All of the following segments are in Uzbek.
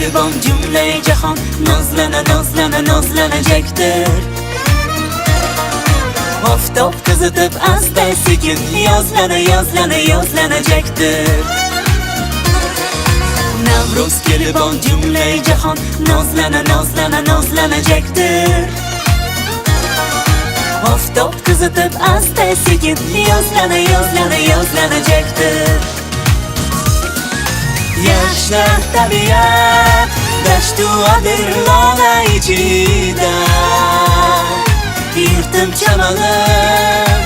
kelibon jumlay jahon nozlana nozlana nozlanajakdir. Oftob qizitib asta sekin yozlana yozlana yozlanajakdir. Navruz kelibon jumlay jahon nozlana nozlana nozlanajakdir. Oftob qizitib asta sekin yozlana yozlana yozlanajakdir. Yashnar tabiat dashtu adir lola ichida, yurtim chamalim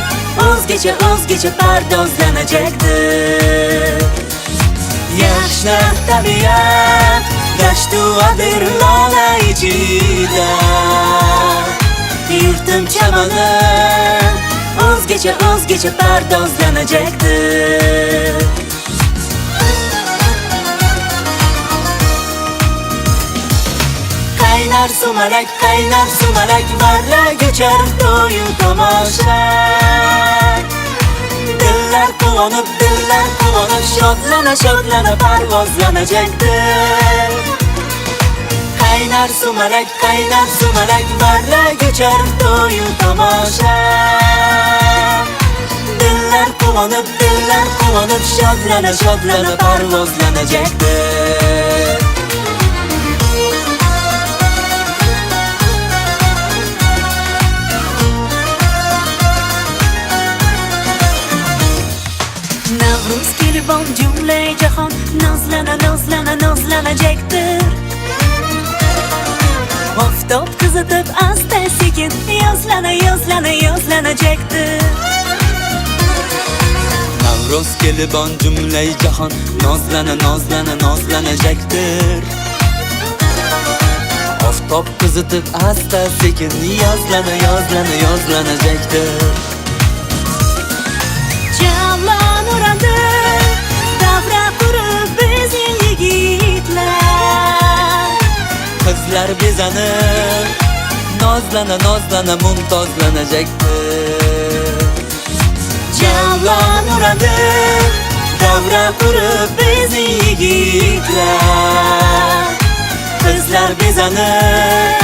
o'zgacha o'zgacha pardozlanajakdir. Yashnar tabiat dashtu adir lola ichida, yurtim chamalim o'zgacha o'zgacha pardozlanajakdir. Qaynar sumalak marra ko'char to'yu tomosha. Dillar quvonib shodlana shodlana parvozlanajakdir. Qaynar sumalak marra ko'char to'yu tomosha. Dillar quvonib shodlana shodlana parvozlanajakdir. Navruz kelibon jumlay jahon nozlana nozlana nozlanajakdir. Oftob qizitib asta sekin yozlana yozlana yozlanajakdir. Navruz kelibon jumlay jahon nozlana nozlana nozlanajakdir. Oftob qizitib asta sekin yozlana yozlana yozlanajakdir. Javlon uradi davra qurib bizning yigitlar. Qizlar bezanib nozlana nozlana mumtozlanajakdir. Javlon uradi davra qurib bizning yigitlar. Qizlar bezanib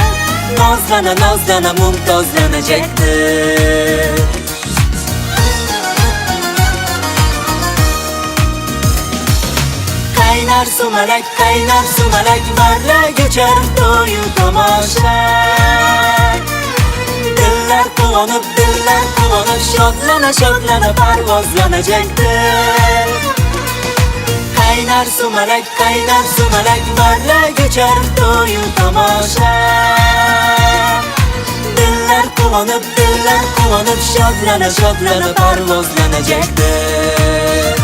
nozlana nozlana mumtozlanajakdir. Qaynar sumalak marra ko'char to'yu tomosha. Dillar quvonib shodlana shodlana parvozlanajakdir. Qaynar sumalak marra ko'char to'yu tomosha. Dillar quvonib shodlana shodlana parvozlanajakdir.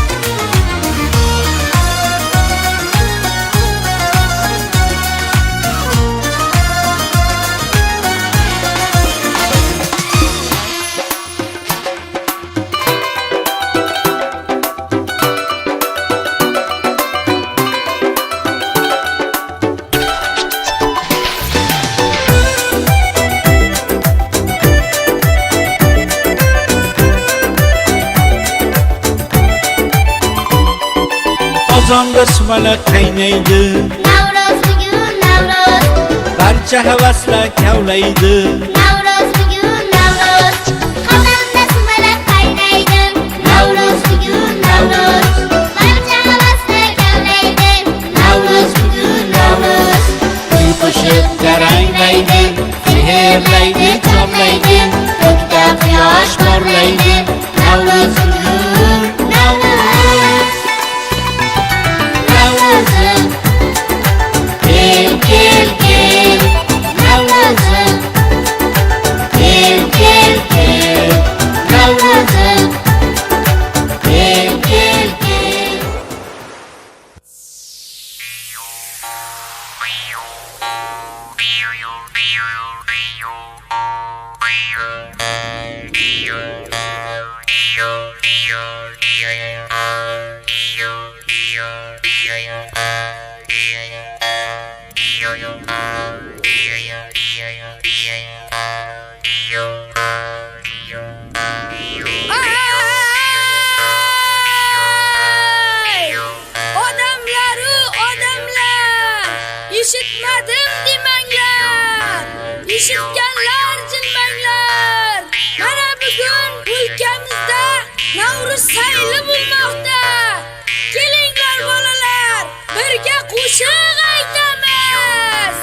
Qozonda sumalak qaynaydi, Navruz bugun Navruz, barcha havaslar kavlaydi. Navruz bugun Navruz, qozonda sumalak qaynaydi. Navruz bugun Navruz, barcha havaslar kavlaydi. Navruz bugun Navruz, Kuy qo'shiq taranglaydi, sehrlaydi, chorlaydi, ko'kda quyosh porlaydi. Navruz bugun Navruz, Navruzim, kel kel kel, Navruzim, kel kel kel, Navruzim, kel kel kel. Eshitganlar jilmanglar. Mana bugun o'lkamizda Navruz sayli bo'lmoqda. Kelinglar bolalar, birga qo'shiq aytamiz.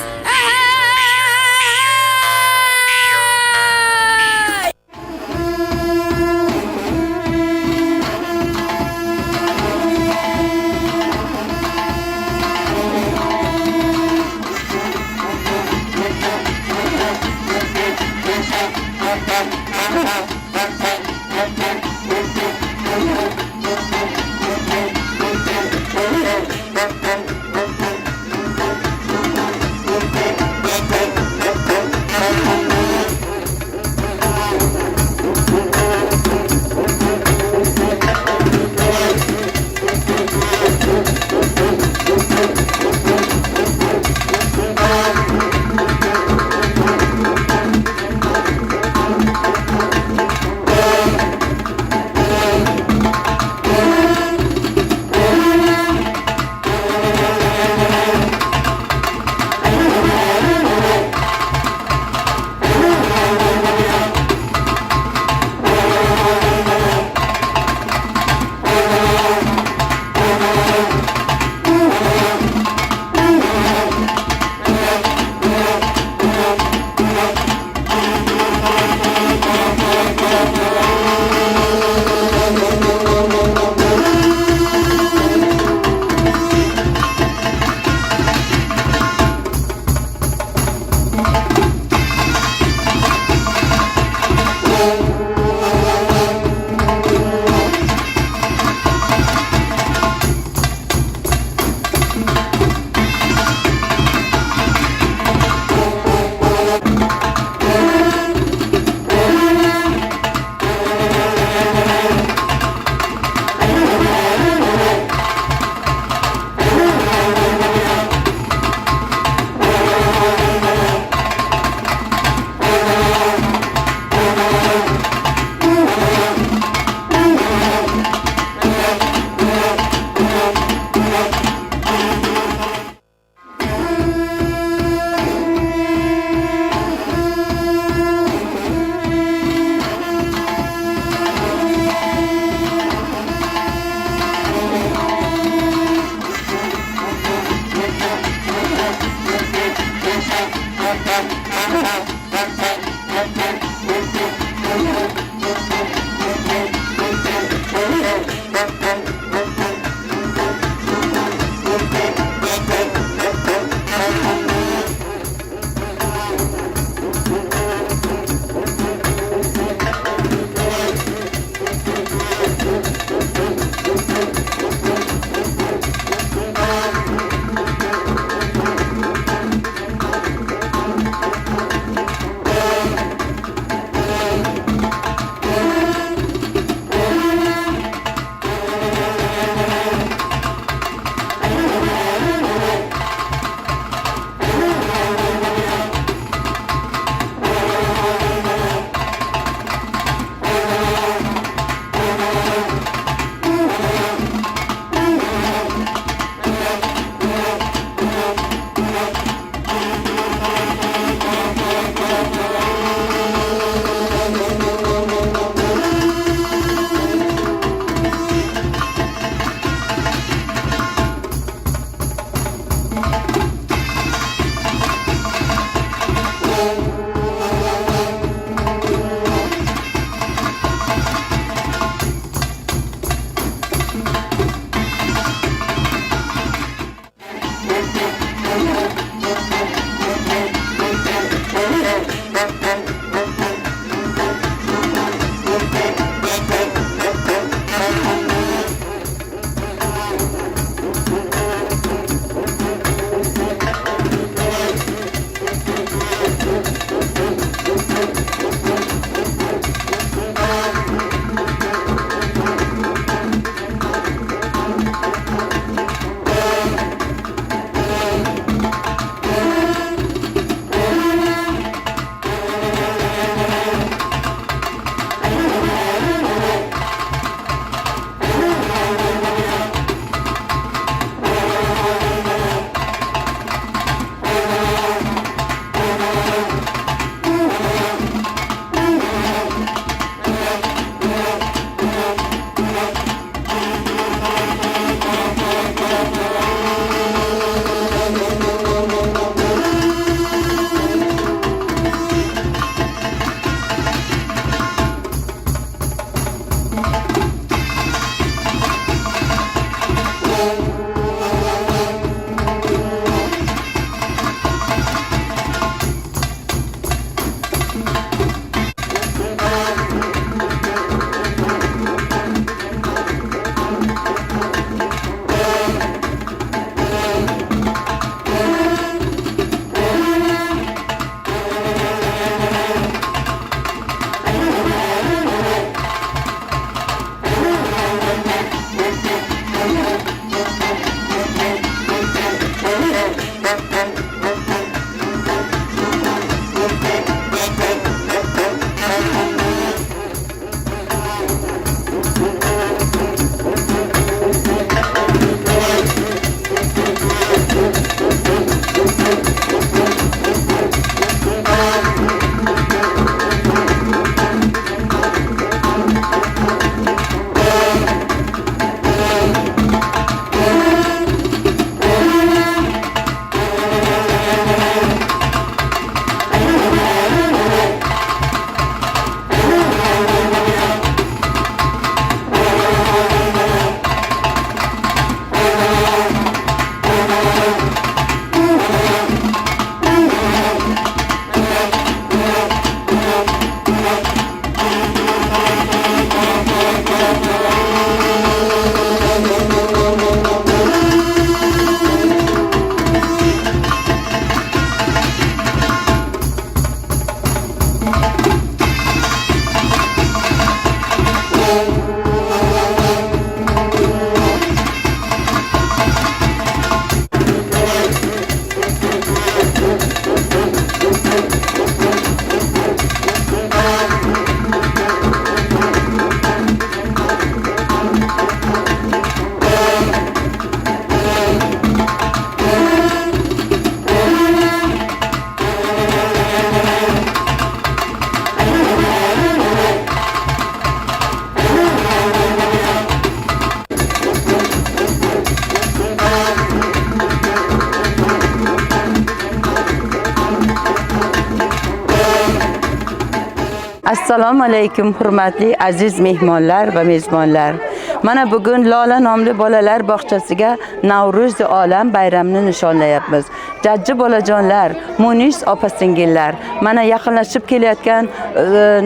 Assalomu alaykum hurmatli aziz mehmonlar va mezbonlar. Mana bugun Lola nomli bolalar bog'chasiga Navro'z olam bayramini nishonlayapmiz. Jajji bolajonlar, Munis opa-singillar, mana yaqinlashib kelayotgan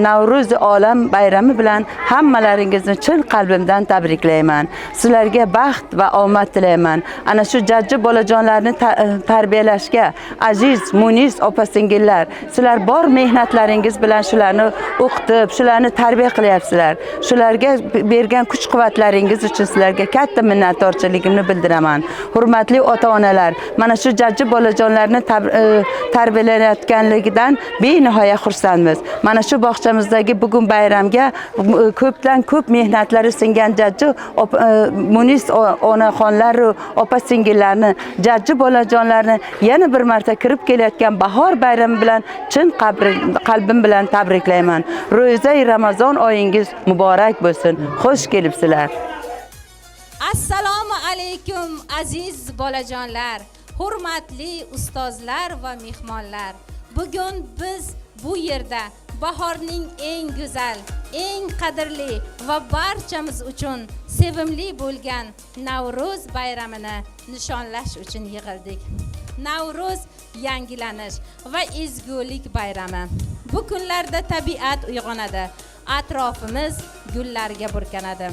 Navro'z olam bayrami bilan hammalaringizni chin qalbimdan tabriklayman. Sizlarga baxt va omad tilayman. Ana shu jajji bolajonlarni tarbiyalashga aziz Munis opa-singillar, sizlar bor mehnatlaringiz bilan shularni o'qitib, shularni tarbiya qilyapsizlar. Shularga bergan kuch-quvvatlaringiz uchun sizlarga katta minnatdorchiligimni bildiraman. Hurmatli ota-onalar, mana shu jajji bolajonlarni tarbiyalayotganligidan benihoya xursandmiz. Mana shu bog'chamizdagi bugun bayramga ko'pdan ko'p mehnatlari singan jajji Munis onaxonlar, opa-singillarni, jajji bolajonlarni yana bir marta kirib kelayotgan bahor bayrami bilan chin qalbim bilan tabriklayman. Ro'za-i Ramazon oyingiz muborak bo'lsin. Xush kelibsizlar. Assalomu alaykum aziz bolajonlar, hurmatli ustozlar va mehmonlar. Bugun biz bu yerda bahorning eng go'zal, eng qadrli va barchamiz uchun sevimli bo'lgan Navro'z bayramini nishonlash uchun yig'ildik. Navro'z yangilanish va ezgulik bayrami. Bu kunlarda tabiat uyg'onadi, atrofimiz gullarga burkanadi,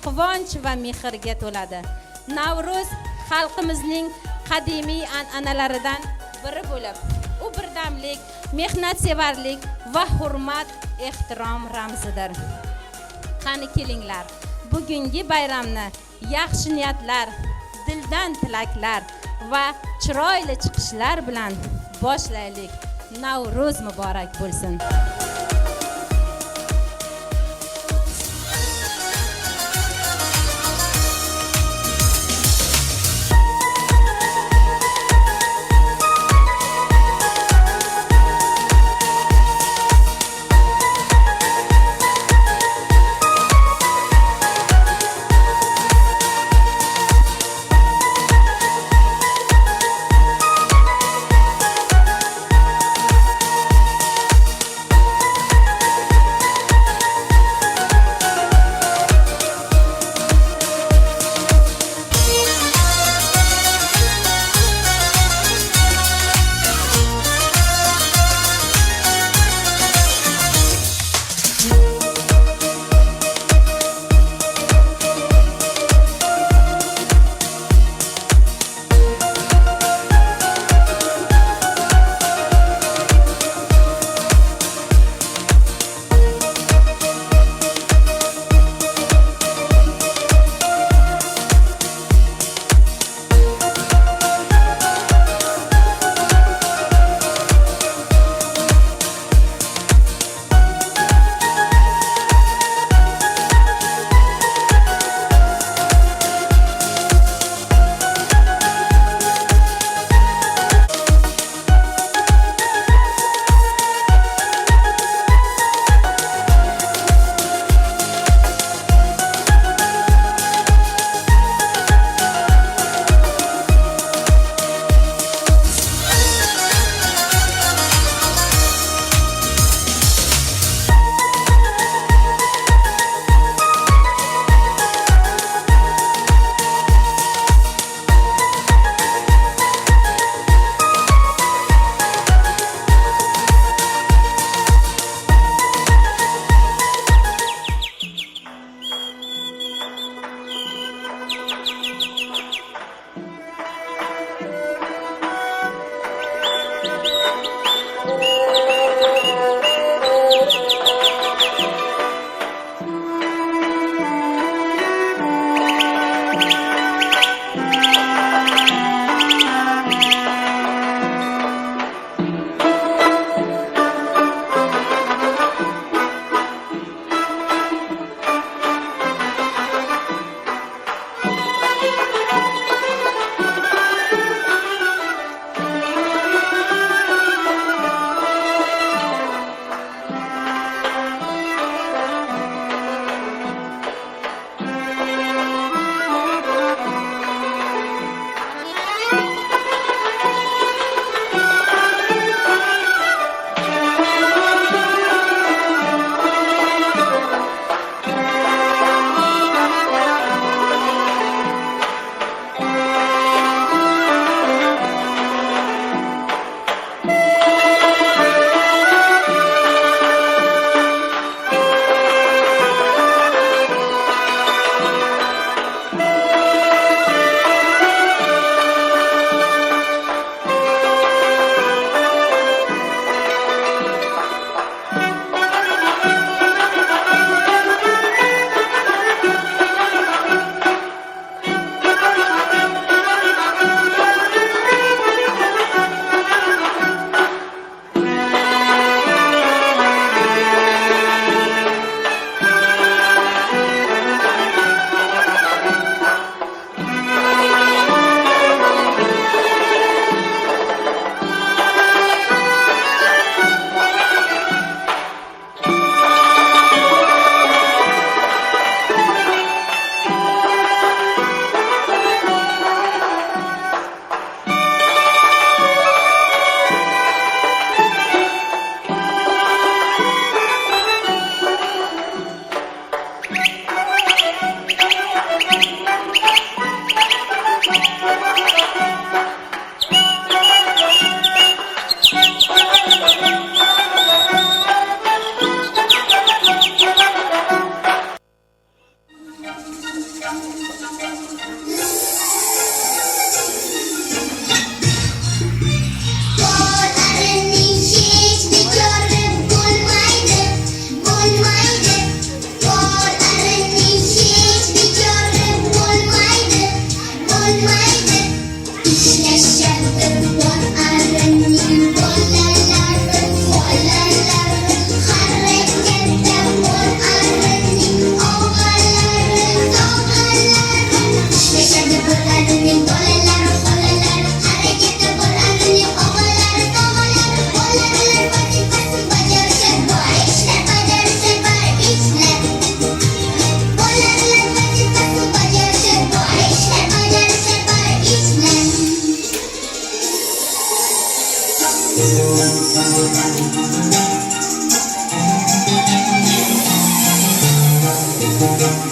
quvonch va mehrga to'ladi. Navro'z xalqimizning qadimiy an'analaridan biri bo'lib, u birdamlik, mehnatsevarlik va hurmat, ehtirom ramzidir. Qani kelinglar, bugungi bayramni yaxshi niyatlar, dildan tilaklar va chiroyli chiqishlar bilan boshlaylik. Navro'z muborak bo'lsin.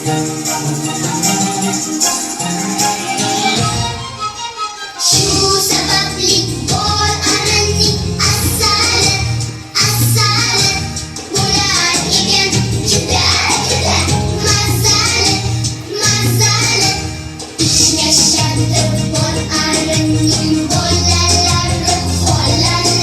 Shu sababli bor aranning asali, asali bo'lar ekan juda juda mazali, mazali. Ishlashadi bor aranning bolalari, bolalari.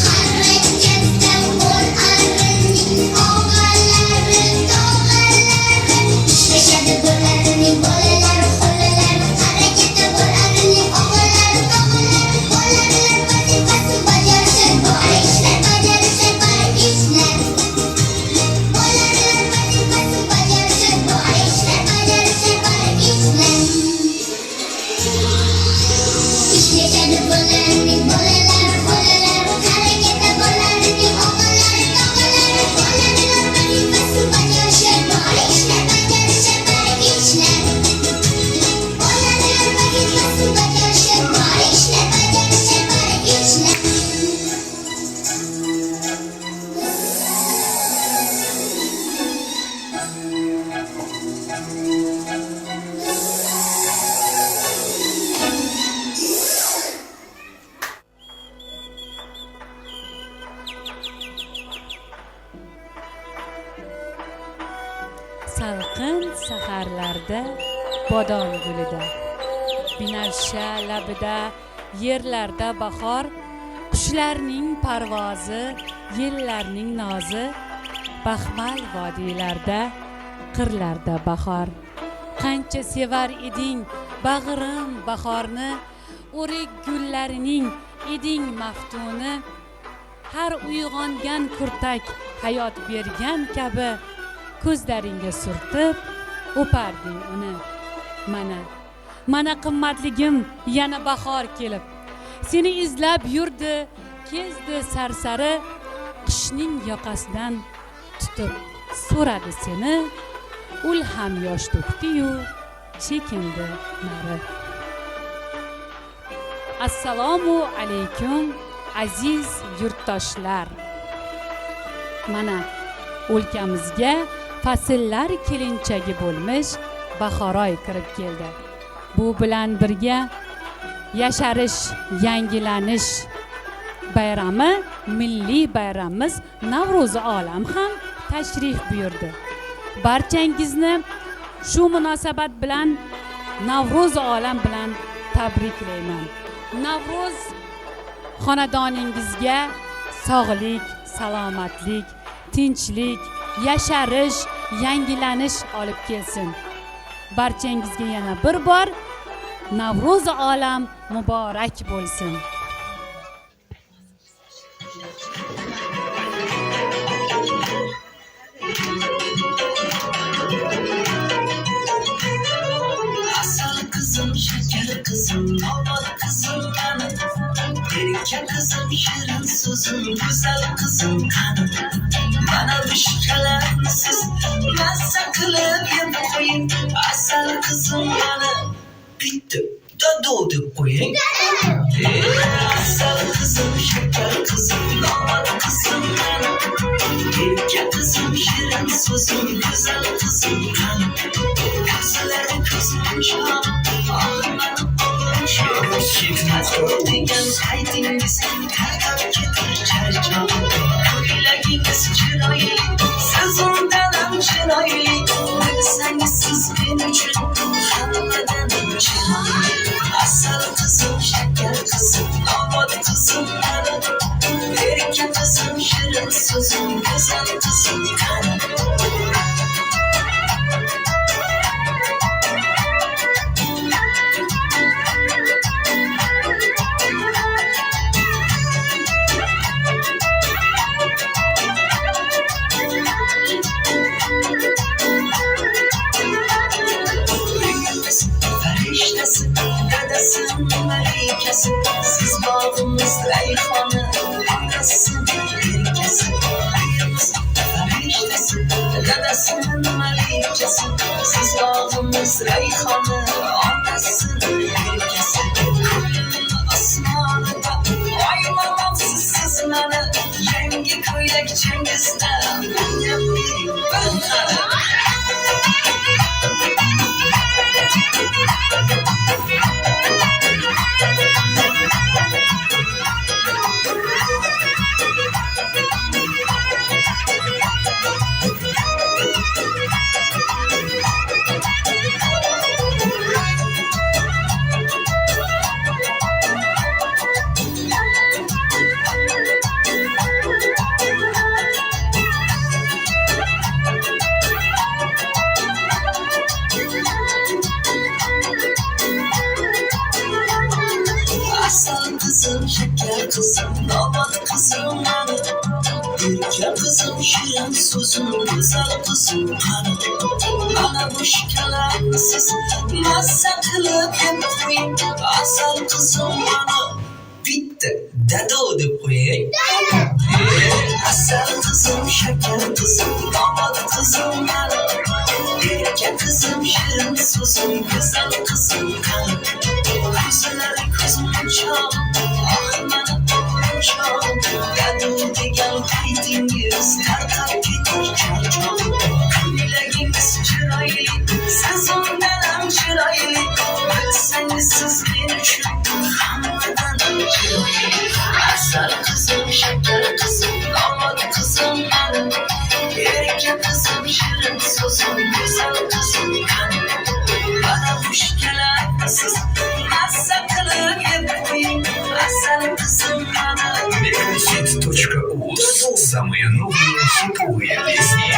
Harakatda bor aranning og'alari, tog'alari. Ishlashadi bor aranning bolalari, bolalari. Harakatda bor aranning og'alari, tog'alari. Bolalar vazifasi bajarsa bor ishlar, bajarsa bor ishlar. Bolalar vazifasi bajarsa bor ishlar, bajarsa bor ishlar. Ishlashadi bolalarning bolalari, bolalari. Harakatda bolalarning og'alari, tog'alari. Bolalar vazifasi bajarsa bor ishlar, bajarsa bor ishlar. Bolalar vazifasi bajarsa bor ishlar, bajarsa bor ishlar. Salqin saharlarda bodom gulida, binafsha labida yerlarda bahor, qushlarning parvozi, yellarning nozi, baxmal vodiylarda, qirlarda bahor. Qancha sevar eding bag'rim bahorni, o'rik gullarining eding maftuni. Har uyg'ongan kurtak hayot bergan kabi ko'zlaringga surtib o'parding uni. Mana qimmatligim yana bahor kelib, seni izlab yurdi, kezdi sarsari, qishning yoqasidan tutib so'radi seni. Ul ham yosh to'kdi-yu, chekindi nari. Assalomu alaykum aziz yurtdoshlar. Mana o'lkamizga fasllar kelinchagi bo'lmish Bahoroy kirib keldi. Bu bilan birga yasharish, yangilanish bayrami, milliy bayramimiz Navro'zi olam ham tashrif buyurdi. Barchangizni shu munosabat bilan Navro'zi olam bilan tabriklayman. Navro'z xonadoningizga sog'lik, salomatlik, tinchlik, yasharish, yangilanish olib kelsin. Barchangizga yana bir bor Navro'zi olam muborak bo'lsin. Asal kızım, şeker kızım, damat kızım benim. Erkek kızım, şirin sözüm, güzel kızım benim. Bana müşkelersiz, ben saklayıp koyayım. Asal kızım benim. Bitti, da doğdu koyayım. Asal kızım, şeker kızım, damat kızım benim. Erkek kızım, şirin sözüm, güzel kızım benim. Gözleri kızım canım, ağırlarım ağırım şuur. Şifmez diyen kaydınız, kalkıp getir çarçam. Kuyularınız çıraylı, siz ondan çıraylı. Sensiz benim için hanımeden çıraylı. Asal kızım, şeker kızım, damat kızım benim. Erkek kızım, şirin sözüm, güzel kızım benim. Feriştesi, dedesi, melikesi. Siz bağımız reyhanı, anası, herkesi. Feriştesi, dedesi, melikesi. Siz bağımız reyhanı, anası, herkesi. Asmanıda, aymalamsız siz beni. Yengi köylek Cengiz'de, ben yapayım ben sana. so'zim go'zal qizim qani mana bu shikalarni siz mazza qilib yeb qo'ying asal qizim mana bitta dado deb qo'ying asal qizim shakar qizim omad qizim mana erka qizim shirin so'zim go'zal qizim qani ko'zlari ko'zim chog' ah mana chog' dado degan paytingiz tarqab ketar charchoq kuylagingiz chiroyli sazondan ham chiroyli aytsangiz siz men uchun hammadan chiroyli asal qizim shakar qizim omad qizim mana erka qizim shirin so'zim go'zal qizim qani mana bu shikalarni siz mazza qilib yeb qo'ying asal qizim mana Мегасит.уз. Самые новые хитовые песни.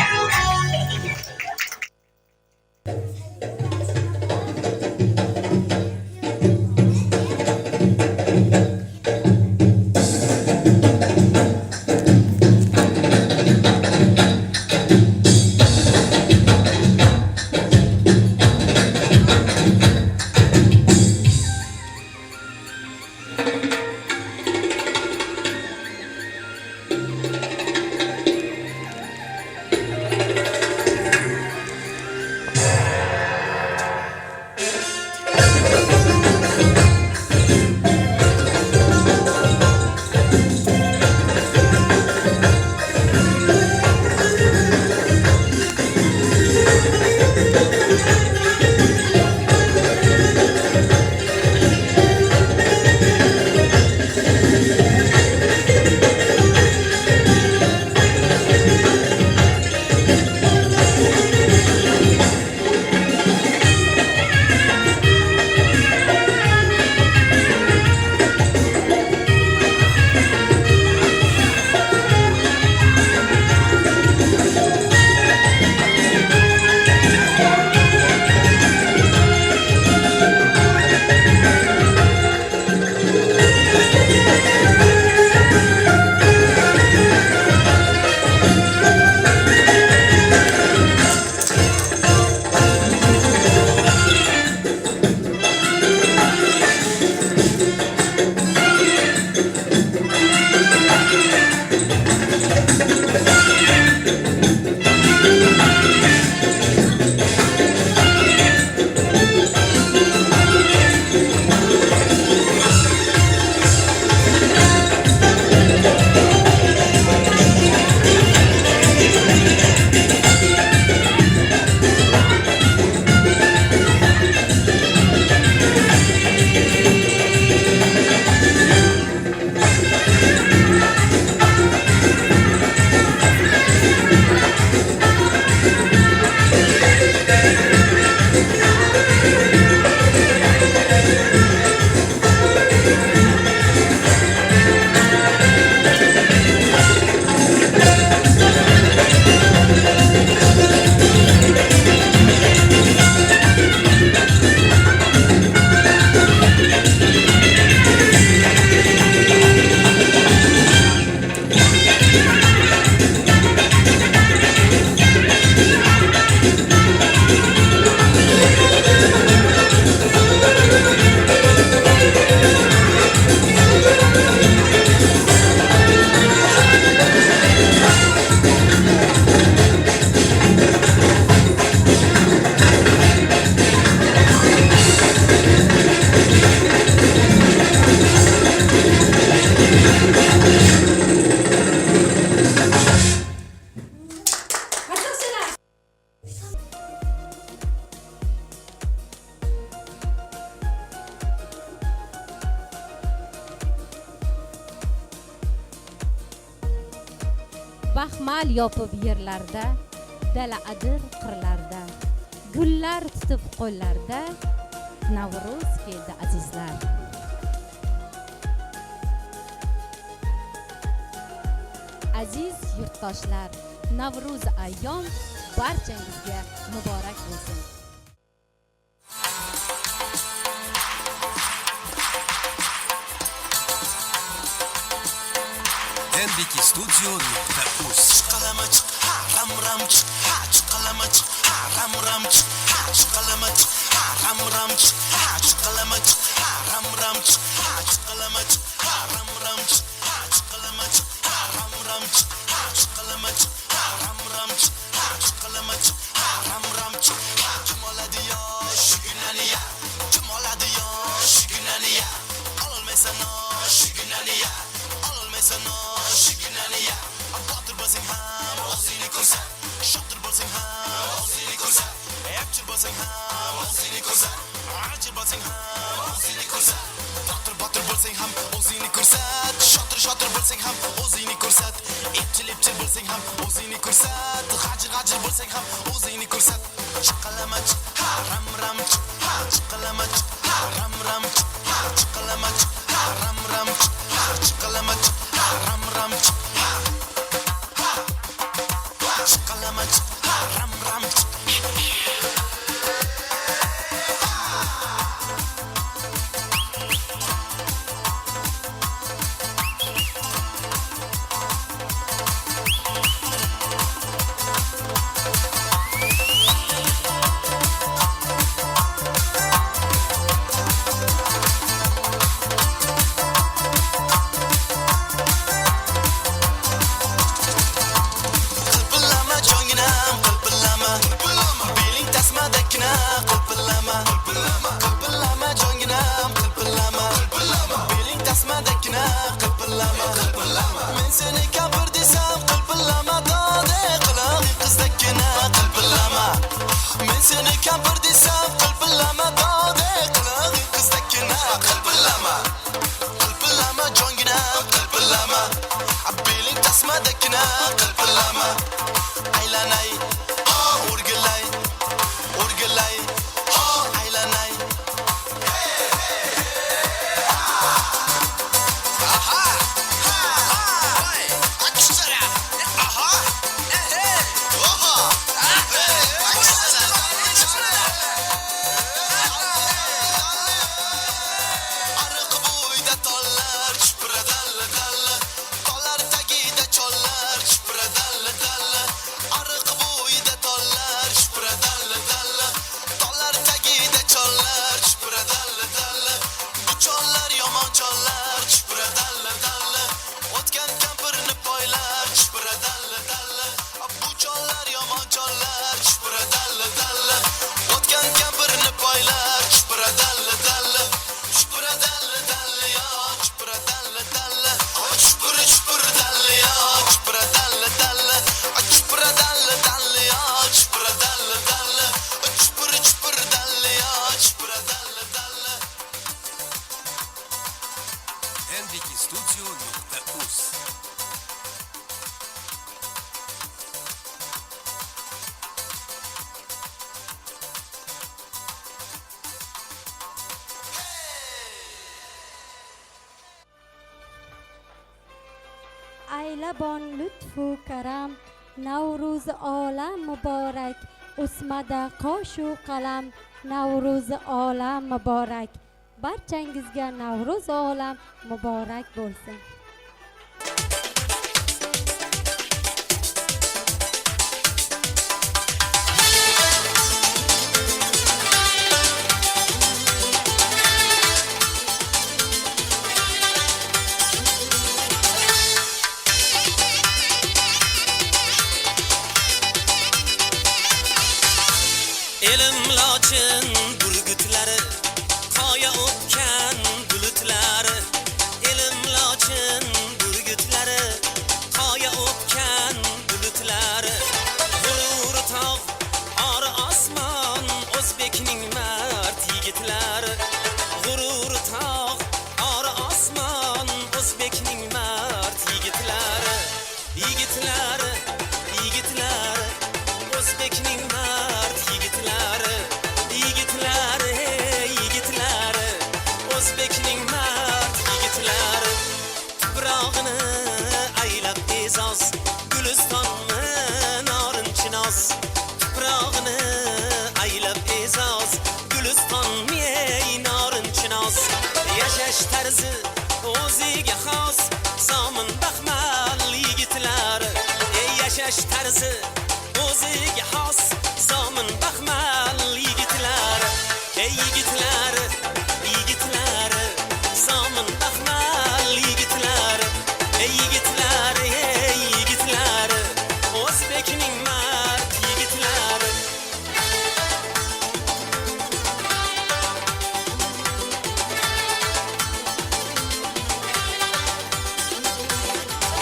baxmal yopib yerlarda, dala adir qirlarda, gullar tutib qo'llarda, Navruz keldi azizlar. Aziz yurtdoshlar, Navruz ayyom barchangizga muborak bo'lsin. MBK Studio.uz. ram ram ha chiqalama ha ram ram ha chiqalama ha ram ram ha chiqalama ha ram ram ha chiqalama ha ram ram ha chiqalama ha ram ram ha chiqalama ha ram ram ha chiqalama ha ram ram jumoladiyo shiginaniya jumoladiyo shiginaniya ololmaysan shiginaniya ololmaysan shiginaniya botir bo'lsang ham o'zingni ko'rsat shotir bo'lsang ham o'zingni ko'rsat yapchil bo'lsang ham o'zingni ko'rsat ajil bo'lsang ham o'zingni ko'rsat botir bo'lsang ham o'zingni ko'rsat shotir bo'lsang ham o'zingni ko'rsat epchil bo'lsang ham o'zingni ko'rsat g'ajil bo'lsang ham o'zingni ko'rsat chiqalama ha ram ram ha chiqalama ha ram ram ha chiqalama ha ram ram ha chiqalama ha ram ram chiqalama ha ram ram men seni kabir desam qilpillama dode qilag'i qizdagina qilpillama men seni kabir desam qilpillama dode qilag'i qizdagina qilpillama qilpillama jongina qilpillama beling tasmadagina qilpillama aylanay o'rgilay aylanay Studio.uz Aylabon lutfu karam Navruz olam muborak Usmada qoshu qalam Navruz olam muborak Barchangizga Navruz olam muborak bo'lsin. Elim lochin burgutlari qoya o'tgan bulutlari elim lochin burgutlari qoya o'tgan bulutlari g'urur tog' ori osmon o'zbekning mard yigitlari g'urur tog' ori osmon o'zbekning mard yigitlari yigitlari o'zbekning mard yigitlari o'zbekning mard yigitlari tuprog'ini aylab e'zoz gulistonni norinchinoz tuprog'ini aylab e'zoz gulistonni norinchinoz yashash tarzi o'ziga xos somin baxmal yigitlari yashash tarzi o'ziga xos zomin baxmal yigitlar, ey yigitlar, yigitlar, zomin baxmal yigitlar, ey yigitlar, ey yigitlar, o'zbekning mard yigitlari.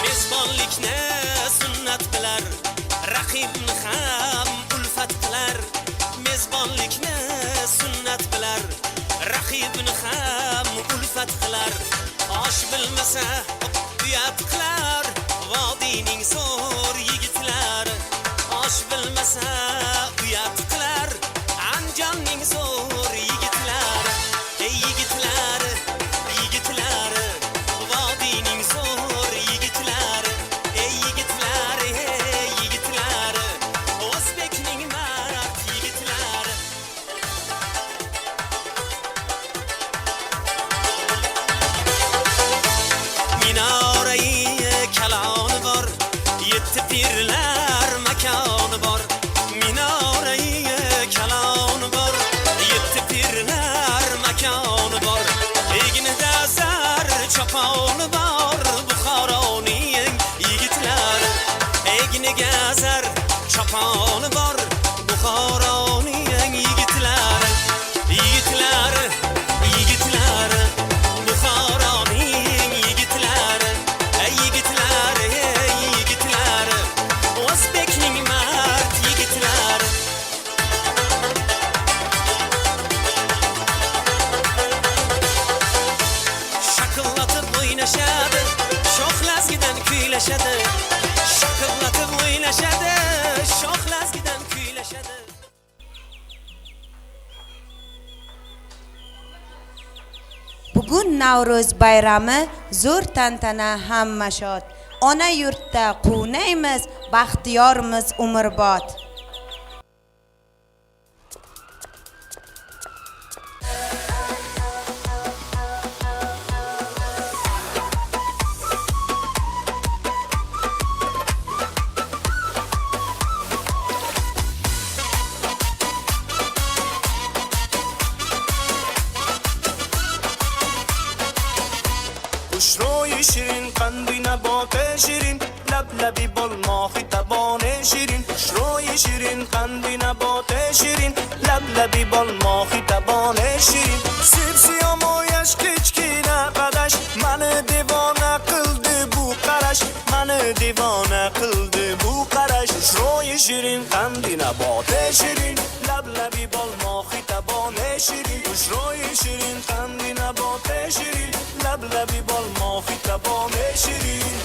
Mezbonlikni sunnat qilar, raqibni ham ulfat qilar. Mezbonlikni sunnat qilar, raqibni ham ulfat qilar. Osh bilmasa uyat qilar, vodiyning zo'r yigitlari. Osh bilmasa uyat qilar, Andijonning zo'r yigitlari. Ey yigitlari, yigitlari, vodiyning zo'r yigitlari. Ey yigitlari, ey yigitlari, o'zbekning mard yigitlari. Minorai kaloni bor, yetti pirlar makoni bor. Minorai kaloni bor, yetti pirlar makoni bor. Egnida zar choponi bor, Buxoroning yigitlari. Egniga zar choponi bor, Buxoroning yigitlari. Yigitlari, yigitlari, Buxoroning yigitlari. Ey yigitlari, ey yigitlari, o'zbekning mard yigitlari. Shaqillatib o'ynashadi, shoxlazgidan kuylashadi. Shaqillatib o'ynashadi, shoxlazgidan kuylashadi. Bugun Navro'z bayrami zo'r tantana hamma shod. Ona yurtda quvnaymiz, baxtiyormiz umrbod. خوشروی شیرین قندی نبات شیرین لبلبی بال ماهی تبان شیرین خوشروی شیرین قندی نبات شیرین لبلبی بال ماهی تبان شیرین سیب سیامویش کچکینه قدش من دیوانه قلده بو قرش من دیوانه قلده بو قرش خوشروی شیرین قندی نبات شیرین لبلبی بال ماهی تبان شیرین خوشروی شیرین قندی نبات شیرین لبلبی بال ماهی تبان شیرین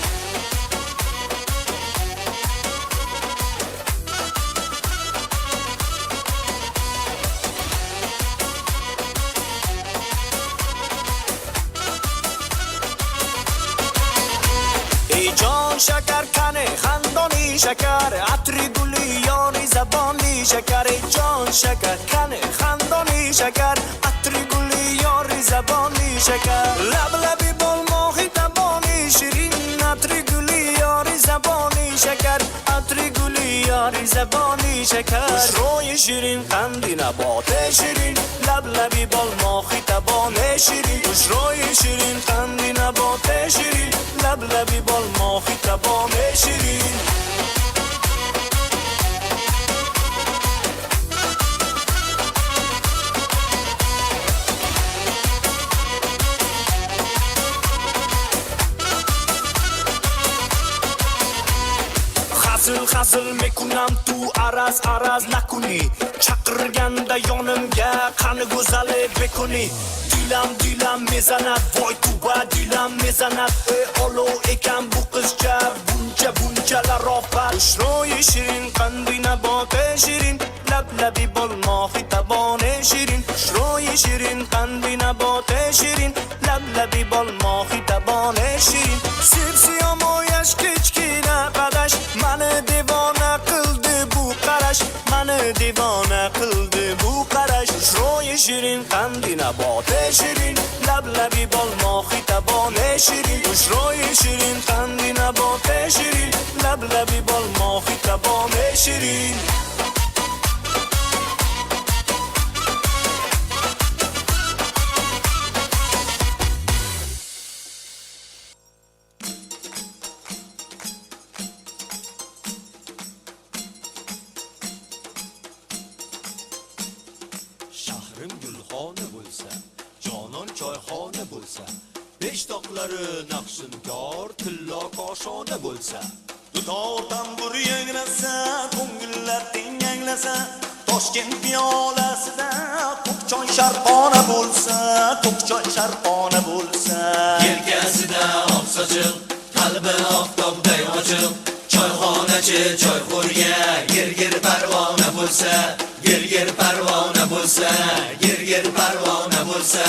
ای جان شکر کنه خندانی شکر عطری گلی یاری زبانی شکر ای جان شکر کنه خندانی شکر عطری گلی یاری زبانی شکر لبلبی بال ماهی تبانی شیرین عطری گلی یاری زبانی شکر عطری گلی یاری زبانی شکر خوشروی شیرین قندی نبات شیرین لبلبی بال ماهی تبان شیرین خوشروی شیرین قندی نبات شیرین لبلبی بال ماهی تبان شیرین خزل خزل میکنم تو عرض عرض نکنی چقرگنده یانمگه قن گزله بکنی دیلم میزند وای تو با دیلم میزند آلو اکم بو قزجه بونجه لرافت خوشروی شیرین قندی نبات شیرین لبلبی بال ماهی تبان شیرین خوشروی شیرین قندی نبات شیرین لبلبی بال ماهی تبان شیرین سیب سیامویش کچکینه قدش من دیوانه قلده بو قرش من دیوانه قلده بو قرش خوشروی شیرین قندی نبات شیرین لبلبی بال ماهی تبان شیرین خوشروی شیرین قندی نبات شیرین لبلبی بال ماهی تبام شیرین Shahrim gulxona bo'lsa, jonon choyxona bo'lsa, besh toqlari naqshinkor, tillo koshona bo'lsa, dutor tambur yangrasa, ko'ngillar tenganglasa, Toshkent piyolasida ko'k choy sharqona bo'lsa, ko'k choy sharqona bo'lsa, yelkasida oq sochiq, qalbi oftobday ochiq, choyxonachi choyxo'rga gir parvona bo'lsa, gir parvona bo'lsa, gir parvona bo'lsa.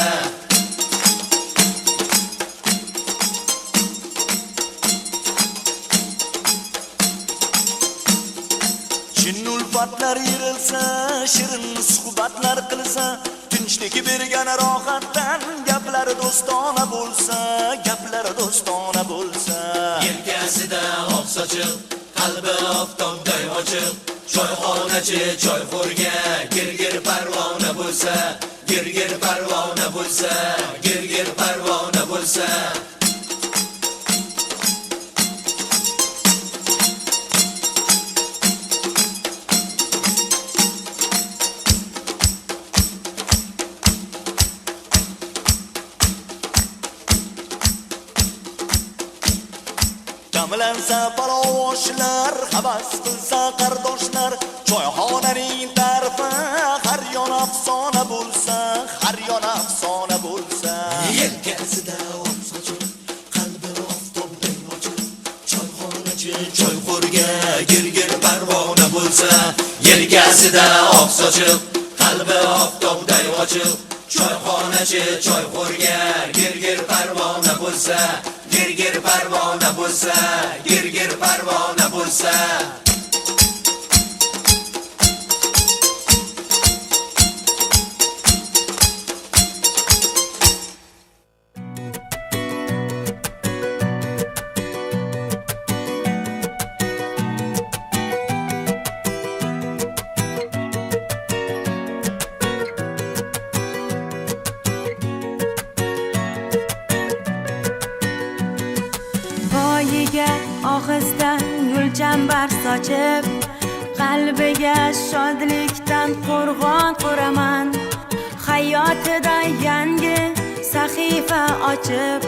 Chin ulfatlar yirilsa, shirin suhbatlar qilsa, tinchlik bergan rohatdan gaplari do'stona bo'lsa, gaplari do'stona bo'lsa, Yelkasida oq sochiq, qalbi oftobday ochiq, choyxonachi choyxo'rga gir parvona bo'lsa, gir parvona bo'lsa, gir parvona bo'lsa. Jamlansa parovoshlar, havas qilsa qardoshlar, choyxonaning tarifi har yon afsona bo'lsa, har yon afsona bo'lsa. Yelkasida oq sochiq, qalbi oftobday ochiq, choyxonachi choyxo'rga gir parvona bo'lsa, yelkasida oq sochiq, qalbi oftobday ochiq, choyxonachi choyxo'rga gir parvona bo'lsa, gir parvona bo'lsa, gir parvona bo'lsa. Poyiga og'izdan gulchambar sochib, qalbiga shodlikdan qo'rg'on quraman. Hayotida yangi sahifa ochib,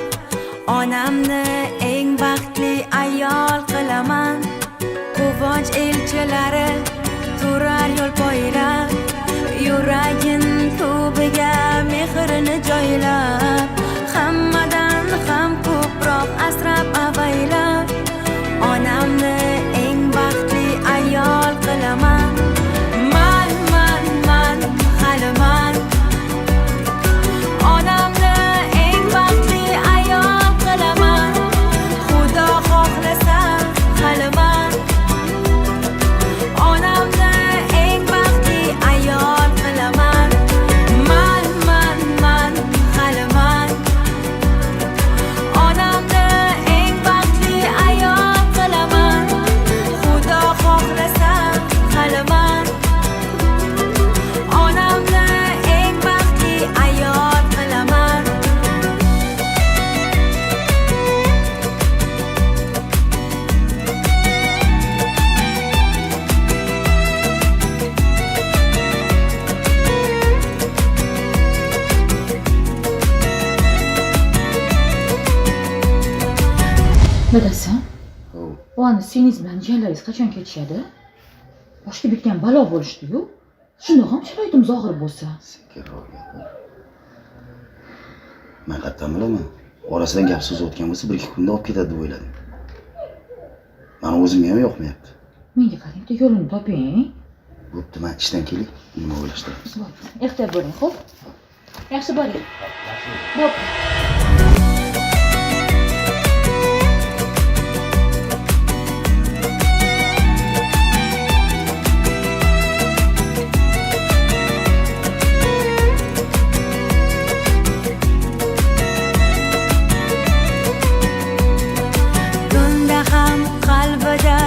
onamni eng baxtli ayol qilaman. Quvonch elchilari turar yo'l poylab, yuragin tubiga mehrini joylab, hammadan ham ko'proq asrab avaylab, onamni eng baxtli ayol qilaman. Man hali man, onamni eng baxtli ayol qilaman. Xudo xohlasa hali man, onamni eng baxtli ayol qilaman. Man hali man, onamni eng baxtli ayol qilaman. Xudo xohlasa hali man, onamni eng baxtli ayol qilaman. Dadasi, bu anda seningiz bilan jiyanlaringiz qachon ketishadi? Boshga bitgan balo bo'lishdi-yu. Shundoq ham sharoitimiz og'ir bo'lsa. Men qayerdan bilaman? Orasidan gap so'z o'tgan bo'lsa, 1-2 kunda olib ketadi deb o'yladim. Meni o'zimga ham yoqmayapti. Menga qarang, bitta yo'lini toping. Bo'pti, men ishdan kelib, nima o'ylashtiramiz. Ehtiyot bo'ling, xo'p? Yaxshi boring. Bo'pti. Tunda ham qalbida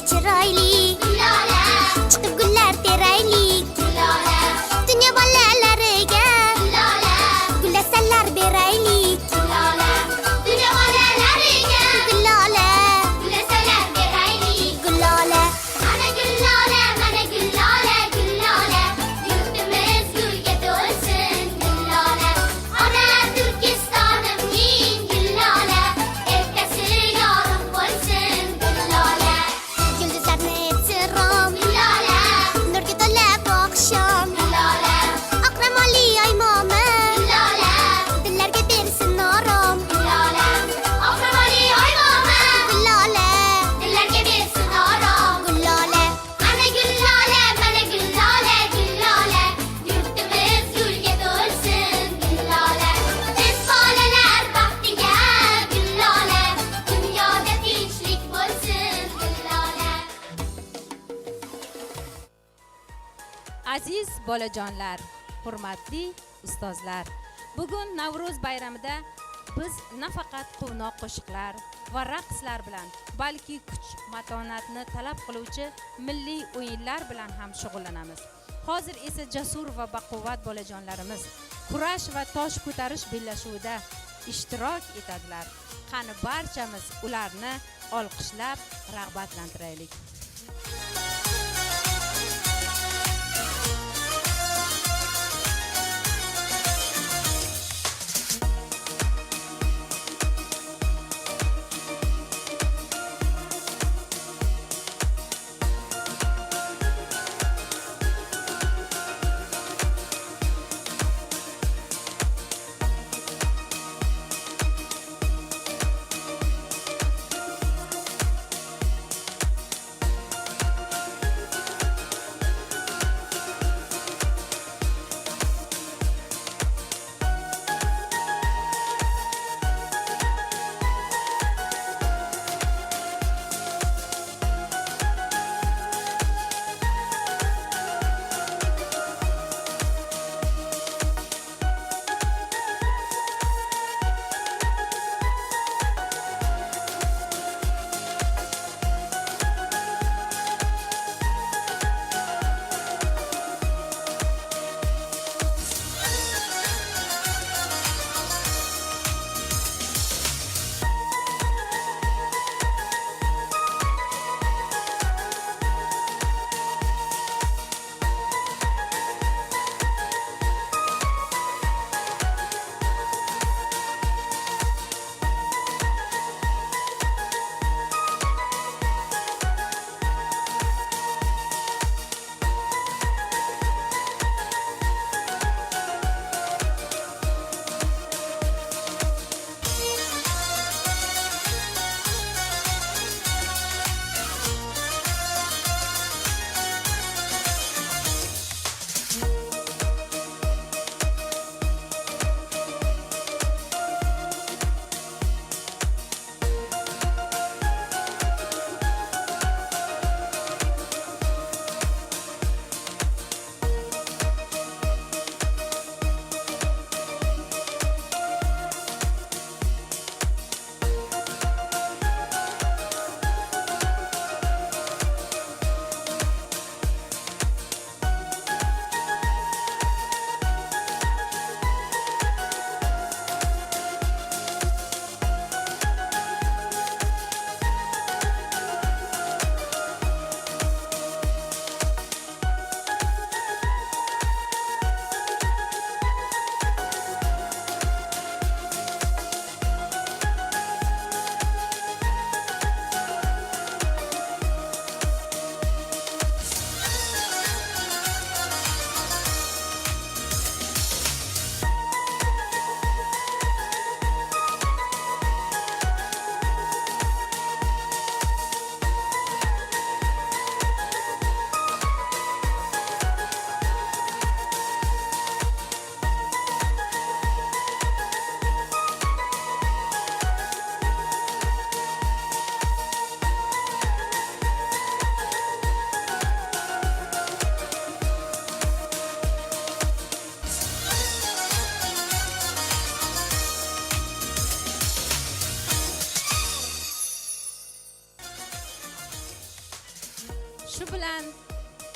chiroyli Lola chiqib gullar teraylik Lola dunyo bolalariga Lola gullasanlar beraylik Lola dunyo bolalariga Lola gullasanlar beraylik Lola mana Lola mana Lola Lola yurtimiz gulga to'lsin Lola ona Turkistonimning Lola ertasi yorug' bo'lsin Lola yulduzlarni etsirom Lola nurga to'la oqshom Lola oqramoli oymomi Lola dillarga bersin orom Lola oqramoli oymomi Lola dillarga bersin orom Lola mana Lola mana Lola Lola yurtimiz gulga to'lsin Lola biz bolalar baxtiga Lola dunyoda tinchlik bo'lsin Lola Aziz bolajonlar, hurmatli ustozlar, bugun Navro'z bayramida biz nafaqat quvnoq qo'shiqlar va raqslar bilan, balki kuch matonatni talab qiluvchi milliy o'yinlar bilan ham shug'ullanamiz. Hozir esa jasur va baquvvat bolajonlarimiz kurash va tosh ko'tarish bellashuvida ishtirok etadilar. Qani barchamiz ularni olqishlab rag'batlantiraylik.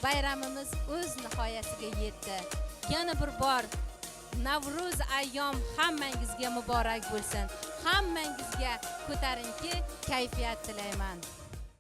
bayramimiz o'z nihoyasiga yetdi. Yana bir bor Navruz ayyom hammangizga muborak bo'lsin. Hammangizga ko'tarinki kayfiyat tilayman.